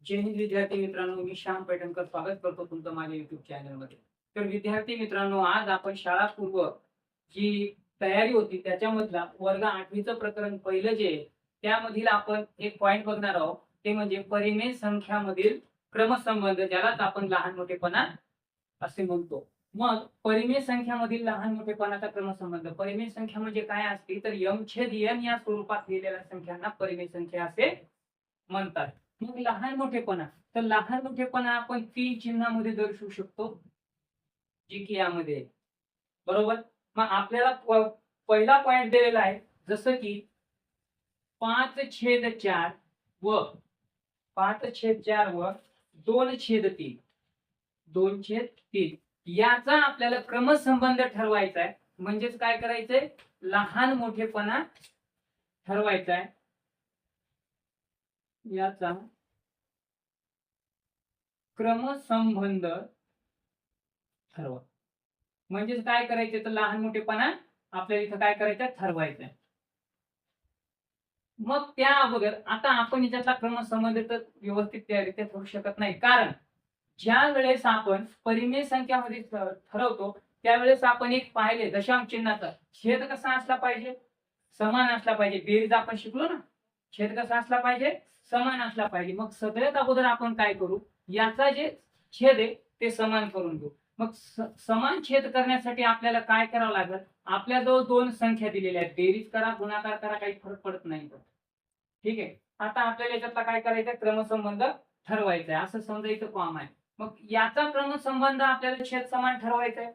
जय हिंद विद्यार्थी मित्रांनो, मी श्याम पैठणकर स्वागत करतो तुमचं माझ्या युट्यूब चॅनलमध्ये. तर विद्यार्थी मित्रांनो, आज आपण शाळापूर्व जी तयारी होती त्याच्यामधला वर्ग 8वीचं प्रकरण पहिलं जे आहे, त्यामधील आपण एक पॉइंट बघणार आहोत. ते म्हणजे परिमेय संख्यामधील क्रमसंबंध, ज्यालाच आपण लहान मोठेपणा असे म्हणतो. मग परिमेय संख्यामधील लहान मोठेपणाचा क्रमसंबंध, परिमेय संख्या म्हणजे काय असते तर m/n या स्वरूपात लिहिलेल्या संख्यांना परिमेय संख्या असे म्हणतात. मग लहान मोठेपणा, तर लहान मोठेपणा आपण 3 चिन्हामध्ये दर्शवू शकतो, जे की यामध्ये आहे. बरोबर. मग आपल्याला पहिला पॉइंट दिलेला आहे, जसं की 5/4 व 5/4 व 2/3. 2/3 याचा आपल्याला क्रमसंबंध ठरवायचा आहे. म्हणजेच काय करायचंय, लहान मोठेपणा ठरवायचा आहे. याचा क्रमसंबंध ठरवा. म्हणजेच काय करायचे तर लहान मोठेपणा आपल्याला इथं काय करायचं ठरवायचं. मग त्या अगोदर आता आपण याच्यातला क्रमसंबंध तर व्यवस्थित होऊ शकत नाही, कारण ज्या वेळेस आपण परिमेय संख्यामध्ये ठरवतो त्यावेळेस आपण एक पाहिले दशांश चिन्हाचा छेद कसा असला पाहिजे, समान असला पाहिजे. बेरीज आपण शिकलो ना, छेद कसा असला पाहिजे, समान असला पाहिजे. मग सगळ्यात अगोदर आपण काय करू, याचा जे छेद आहे ते समान करून घेऊ. मग समान छेद करण्यासाठी आपल्याला काय करावं लागेल, आपल्याजवळ दोन संख्या दिलेल्या आहेत, बेरीज करा गुणाकार करा, काही फरक पडत नाही. ठीक आहे. आता आपल्याला याच्यातला काय करायचं, क्रमसंबंध ठरवायचा आहे असं समजायचं काम आहे. मग याचा क्रमसंबंध आपल्याला छेद समान ठरवायचा आहे.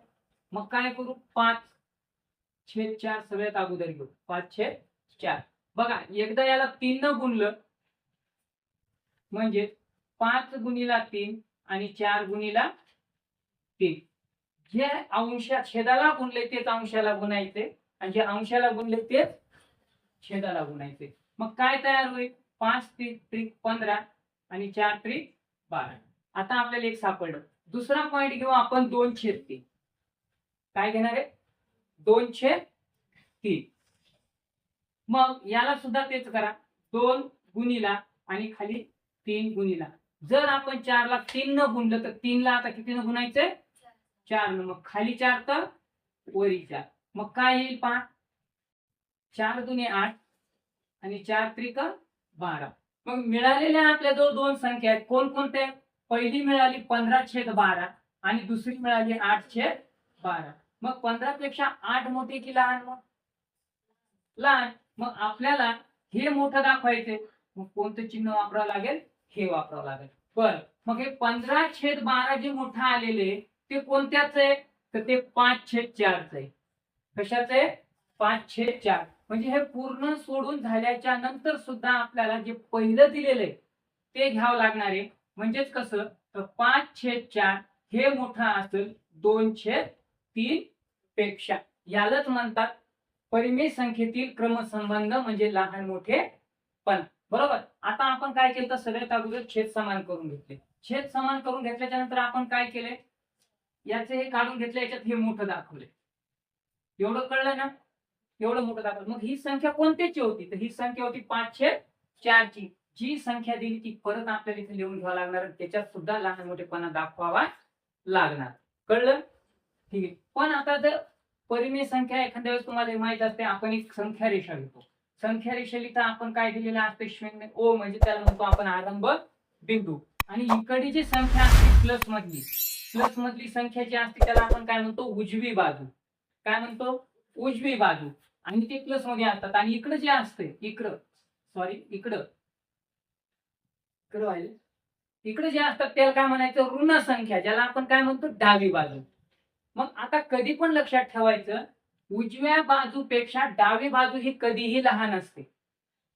मग काय करू, 5/4 सगळ्यात अगोदर घेऊ. 5/4 बघा, एकदा याला 3 न गुणलं म्हणजे 5 गुणिला 3 आणि 4 गुणिला 3. जे छेदाला गुणले तेच अंशाला गुणायचे आणि जे अंशाला गुणले तेच छेदाला गुणायचे. मग काय तयार होईल, 5×3 = 15 आणि 4×3 = 12. आता आपल्याला एक सापडलं. दुसरा पॉइंट घेऊ आपण 2/3. काय घेणार आहे, 2/3. मग याला सुद्धा तेच करा, 2 गुणिला आणि खाली 3 गुणिला. जर आपण 4 ला 3 न गुणलं तर 3 ला आता किती न गुणायचंय, 4 न. मग खाली 4 तर वरी 4. मग काय येईल पहा, 4 दुणे 8 आणि 4×3 = 12. मग मिळालेल्या आपल्याजवळ दोन संख्या आहेत, कोणकोणत्या. पहिली मिळाली 15/12 आणि दुसरी मिळाली 8/12. मग 15 पेक्षा 8 मोठे की लहान, मग लहान. मग आपल्याला हे मोठं दाखवायचे, मग कोणतं चिन्ह वापरावं लागेल, हे वापरावं लागेल. बरं, मग हे 15/12 जे मोठं आलेले ते कोणत्याच आहे तर ते 5/4 आहे. कशाच आहे, 5/4. म्हणजे हे पूर्ण सोडून झाल्याच्या नंतर सुद्धा आपल्याला जे पहिलं दिलेलं आहे ते घ्यावं लागणार आहे. म्हणजेच कसं तर 5/4 हे मोठं असेल 2/3 पेक्षा. यालाच म्हणतात परिमेय संख्येतील क्रमसंबंध, म्हणजे लहान मोठे पण. बरोबर. आता आपण काय केलं तर सगळ्यात अगोदर छेद समान करून घेतले. छेद समान करून घेतल्याच्या नंतर आपण काय केले, याचे हे काढून घेतले, याच्यात हे मोठं दाखवले. एवढं कळलं ना, एवढं मोठं दाखवलं. मग ही संख्या कोणत्याची होती तर ही संख्या होती 5/4 ची. जी संख्या दिली ती परत आपल्याला इथे लिहून घ्यावं लागणार, त्याच्यात सुद्धा लहान मोठेपणा दाखवावा लागणार. कळलं, ठीक आहे. पण आता जर परिमेय संख्या एखाद्या वेळेस तुम्हाला माहित असते, आपण एक संख्या रेषा घेतो. संख्या रेषेला आपण काय दिलेलं असते, शून्य ओ, म्हणजे त्याला म्हणतो आपण आरंभ बिंदू. आणि इकडे जी संख्या असते प्लस मधली संख्या जी असते त्याला आपण काय म्हणतो, उजवी बाजू. काय म्हणतो, उजवी बाजू. आणि ते प्लस मध्ये असतात. आणि इकडे जे असते, इकडे जे असतात त्याला काय म्हणायचं, ऋण संख्या, ज्याला आपण काय म्हणतो, डावी बाजू. मग आता कधी पण लक्षात ठेवायचं, उजव्या बाजूपेक्षा डावी बाजू ही कधीही लहान असते.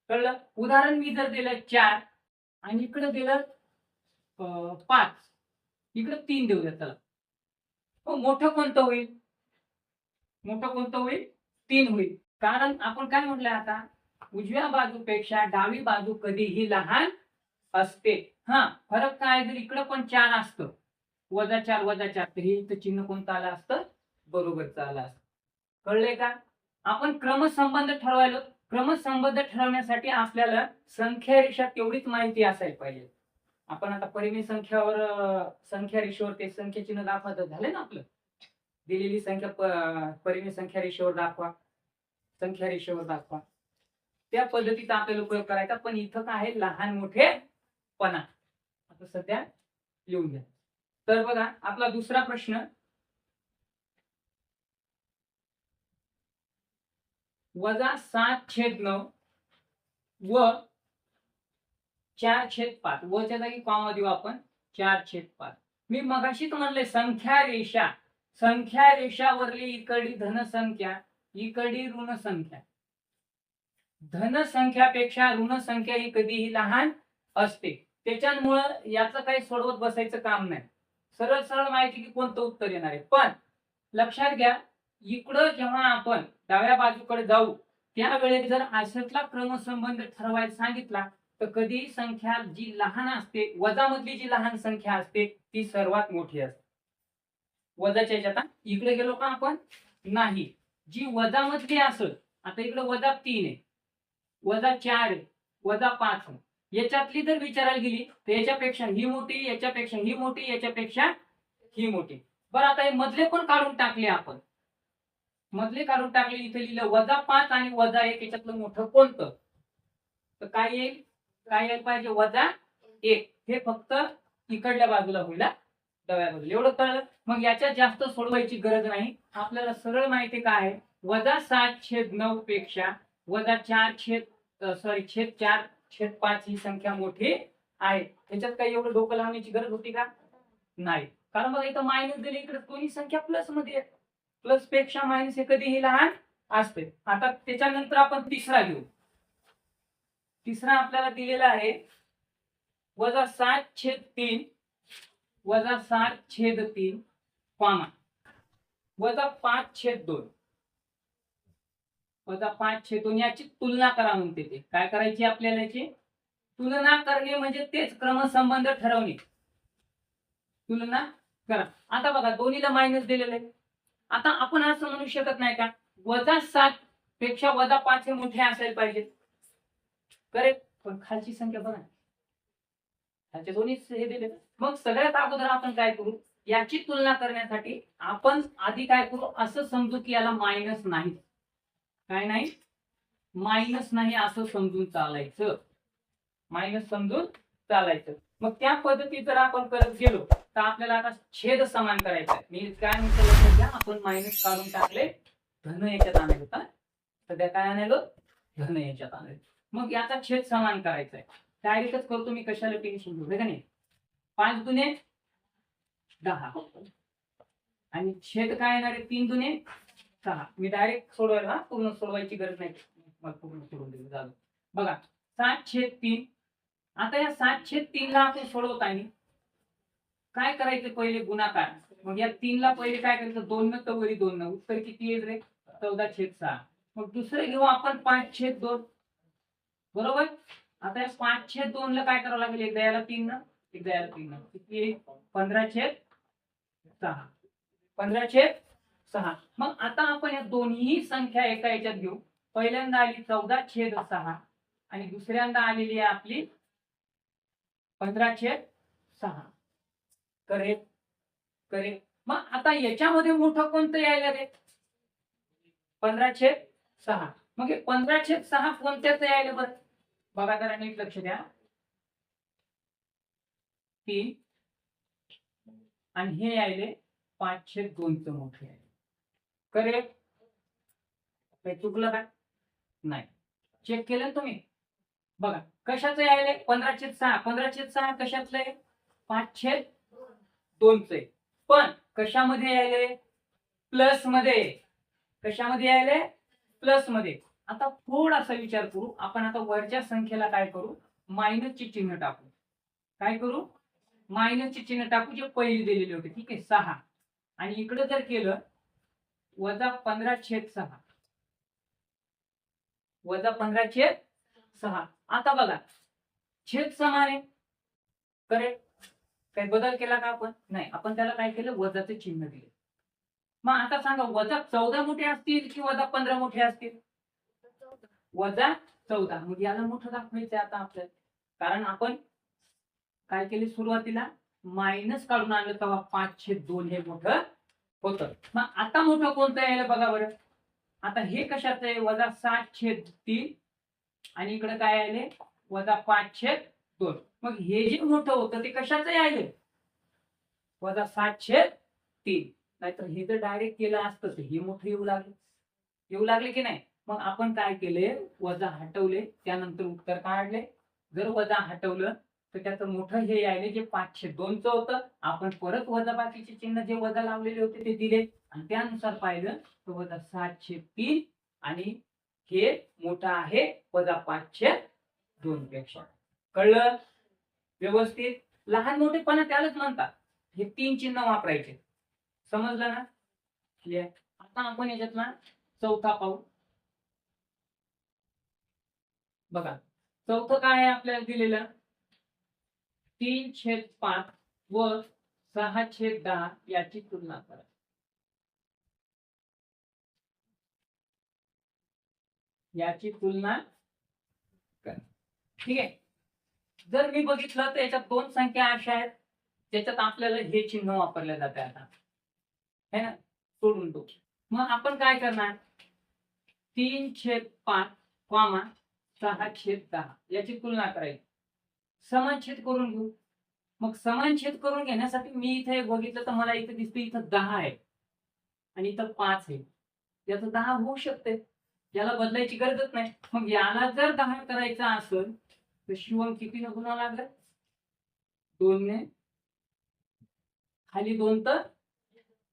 कळलं. उदाहरण मी जर दिलं 4 आणि इकडे दिलं 5, इकडे 3 देऊ द्या त्याला, मोठं कोणतं होईल, 3 होईल. कारण आपण काय म्हटलंय आता, उजव्या बाजूपेक्षा डावी बाजू कधीही लहान असते. हा फरक काय, जर इकडं पण 4 असतं, -4 तर हे चिन्ह कोणतं आलं असतं, बरोबरचं आलं असतं. कळलंय का. आपण क्रमसंबंध ठरवायला, क्रमसंबंध ठरवण्यासाठी आपल्याला संख्या रेषा तेवढीच माहिती असायला पाहिजे. आपण आता परिमेय संख्यावर संख्या रेषेवर ते संख्या चिन्ह दाखवायचं झालं ना आपलं. दिलेली संख्या परिमेय संख्या रेषेवर दाखवा, संख्या रेषेवर दाखवा. त्या पद्धतीचा आपल्याला उपयोग करायचा. पण इथं काय आहे, लहान मोठेपणा आता सध्या लिहून घ्या. तर बघा आपला दुसरा प्रश्न, -7/9 व 4/5 वच्या जागी कॉमा देऊ आपण 4/5. मी मगाशीच म्हणले संख्या रेषावरली इकडली धनसंख्या, इकडली ऋण संख्या. धनसंख्यापेक्षा ऋण संख्या ही कधीही लहान असते. त्याच्यामुळं याचं काही सोडवत बसायचं काम नाही. सरळ सरळ माहिती की कोणतं उत्तर येणार आहे. पण लक्षात घ्या, इकडं जेव्हा आपण डाव्या बाजूकडे जाऊ त्यावेळेस जर अशातला क्रमसंबंध ठरवायला सांगितला तर कधी संख्या जी लहान असते, वजामधली जी लहान संख्या असते ती सर्वात मोठी असते. वजाच्या ह्याच्यात इकडे गेलो का आपण, नाही, जी वजामधली असेल, आता इकडे -3 आहे, -4 आहे, -5 आहे, याच्यातली जर विचारायला गेली तर याच्यापेक्षा ही मोठी, याच्यापेक्षा ही मोठी, याच्यापेक्षा ही मोठी. बरं आता हे मधले पण काढून टाकले आपण, मधले काढून टाकले, इथे लिहिलं -5 आणि -1 याच्यातलं मोठं कोणतं, तर काय येईल, काय यायला पाहिजे, -1. हे फक्त इकडल्या बाजूला होईल, डाव्या बाजूला. एवढं कळलं. मग याच्यात जास्त सोडवायची गरज नाही. आपल्याला सरळ माहिती काय आहे, -7/9 पेक्षा -4/5 ही संख्या मोठी आहे. त्याच्यात काही एवढं डोकं लावण्याची गरज होती का, नाही. कारण बघा इथं मायनस दिले, इकडे दोन्ही संख्या प्लस मध्ये, प्लस पेक्षा मायनस हे कधीही लहान असते. आता त्याच्यानंतर आपण तिसरा घेऊ. तिसरा आपल्याला दिलेला आहे -7/3 -7/3 कॉमा -5/2 -5/2 याची तुलना करा म्हणते. ते काय करायची आपल्याला, याची तुलना करणे म्हणजे तेच क्रमसंबंध ठरवणे. तुलना करा. आता बघा दोन्हीला मायनस दिलेलं आहे. आता आपण असं म्हणू शकत नाही का -7 पेक्षा -5 हे मोठे असायला पाहिजे, करेक्ट. पण खालची संख्या बघा, खालचे दोन्ही हे दिले. मग सगळ्यात अगोदर आपण काय करू, याची तुलना करण्यासाठी आपण आधी काय करू, असं समजू की याला मायनस नाही, काय नाही, मायनस नाही असं समजून चालायचं, मायनस समजून चालायचं. मग त्या पद्धतीत जर आपण करत गेलो तर आपल्याला आता छेद समान करायचा आहे. मी काय म्हटलं, आपण मायनस काढून टाकले, धन याच्यात आणायचं होता, सध्या काय आणायचं, धन याच्यात आणायचं. मग याचा छेद समान करायचा आहे. डायरेक्टच करतो मी, कशाला टेन्शन घेऊ, का नाही. 5 दुने 10 आणि छेद काय येणार आहे, 3 दुने 6. मी डायरेक्ट सोडवायला, पूर्ण सोडवायची गरज नाही, मला पूर्ण सोडून दिलं झालं. बघा 7/3. आता या 7/3 ला आपण सोडवताना काय करायचं, पहिले गुणाकार. मग या 3 ला पहिले काय करायचं, 2 न वरी 2 न, उत्तर किती येईल रे, 14/6. मग दुसरे घेऊ आपण 5/2, बरोबर. आता या 5/2 ला काय करावं लागेल, एकदा याला 3 न, एकदा याला 3 न, किती 15/6, 15/6. मग आता आपण या दोन्ही संख्या एका याच्यात घेऊ. पहिल्यांदा आली 14/6 आणि दुसऱ्यांदा आलेली आहे आपली 15/6. Correct, correct. मग आता याच्यामध्ये मोठं कोणतं यायला रे, 15/6. मग हे 15/6 कोणत्याच यायला बरं, बघा जरा नीट लक्ष द्या. 3 आणि हे यायले 5/2 च मोठे आहे. करेक्ट, काही चुकलं का, नाही. चेक केलं तुम्ही, बघा कशाचं यायले, 15/6. 15/6 कशातलं आहे, 5/2 च आहे. पण कशामध्ये यायले, प्लस मध्ये. कशामध्ये यायले, प्लस मध्ये. आता थोडासा विचार करू आपण. आता वरच्या संख्येला काय करू, मायनसचे चिन्ह टाकू. काय करू, मायनसचे चिन्ह टाकू, जे पहिली दिलेले होते, ठीक आहे, 6. आणि इकडे जर केलं -15/6, -15/6. आता बघा छेद समान आहे, करेक्ट. काही बदल केला का आपण, नाही. आपण त्याला काय केलं, वजाचे चिन्ह दिले. मग आता सांगा, -14 मोठे असतील की -15 मोठे असतील, -14. मग याला मोठं दाखवायचं आता आपल्याला, कारण आपण काय केले सुरुवातीला मायनस काढून आणलं तेव्हा 5/2 हे मोठं होतं. मग आता मोठं कोणतं यायला बघा बरं. आता हे कशाचं आहे -7/3 आणि इकडे काय आले -5/2. मग हे जे मोठं होतं ते कशाचं यायले -7/3. नाहीतर हे जर डायरेक्ट केलं असतं तर हे मोठं येऊ लागले की नाही. मग आपण काय केले वजा हटवले त्यानंतर उत्तर काढले. जर वजा हटवलं तर त्याचं मोठं हे यायले जे 5/2चं होतं. आपण परत वजा बाकीचे चिन्ह जे वजा लावलेले होते ते दिले आणि त्यानुसार पाहिलं तर -7/3 आणि हे मोठं आहे -5/2 पेक्षा. कळलं व्यवस्थित. लहान मोठेपणा त्यालाच म्हणतात. हे 3 चिन्ह वापरायचे. समजलं ना. क्लिअर. आता आपण याच्यातला चौथा पाहू. बघा चौथं काय आहे आपल्याला दिलेलं 3/5 व 6/10 याची तुलना करा. याची तुलना करा. ठीक आहे. जर मी बघितलं तर याच्यात 2 संख्या अशा आहेत ज्याच्यात आपल्याला हे चिन्ह वापरले जाते आता है ना सोडून तो. मग आपण काय करणार 3/5 कॉमा 6/10 याची तुलना करायची. समानछेद करून घेऊ. मग समानछेद करून घेण्यासाठी मी इथे बघितलं तर मला इथे दिसतं इथं 10 आहे आणि इथं 5 आहे. याचं 10 होऊ शकते. याला बदलायची गरजच नाही. मग याला जर 10 करायचा असेल तर शिवम कितीने गुणावं लागेल 2 ने. खाली 2 तर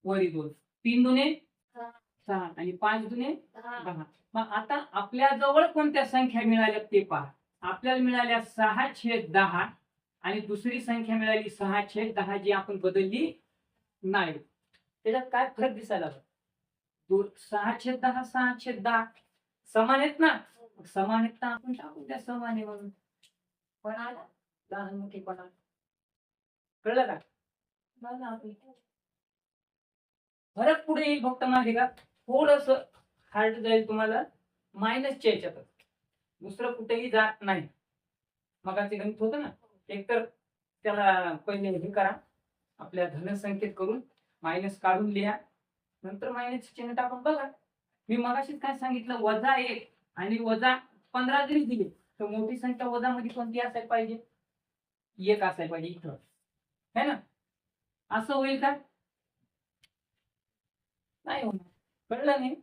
वरी 2. 3 दुने 6 आणि 5 दुने 10. मग आता आपल्या जवळ कोणत्या संख्या मिळाल्या ते पहा. आपल्याला मिळाल्या 6/10 आणि दुसरी संख्या मिळाली 6/10 जी आपण बदलली नाही. त्याच्यात काय फरक दिसायला 6/10 6/10 समान आहेत ना. समान आहेत तर आपण टाकून त्या समान आहे म्हणून. पण आला लहान मोठेपणा. कळलं का. फरक पुढे येईल फक्त मागे का थोडस हार्ड जाईल तुम्हाला मायनसच्या याच्यात. दुसरं कुठेही जात नाही. मगाचे गणित होतं ना एकतर त्याला पहिले हे करा आपल्या धनसंख्येत करून मायनस काढून लिहा नंतर मायनस चिन्ह टाकून बघा. मी मगाशीच काय सांगितलं -1 आणि -15 जरी दिले तर मोठी संख्या वजा मध्ये कोणती असायला पाहिजे 1 असायला पाहिजे इथं है ना. असं होईल का नाही होणार. कळलं नाही.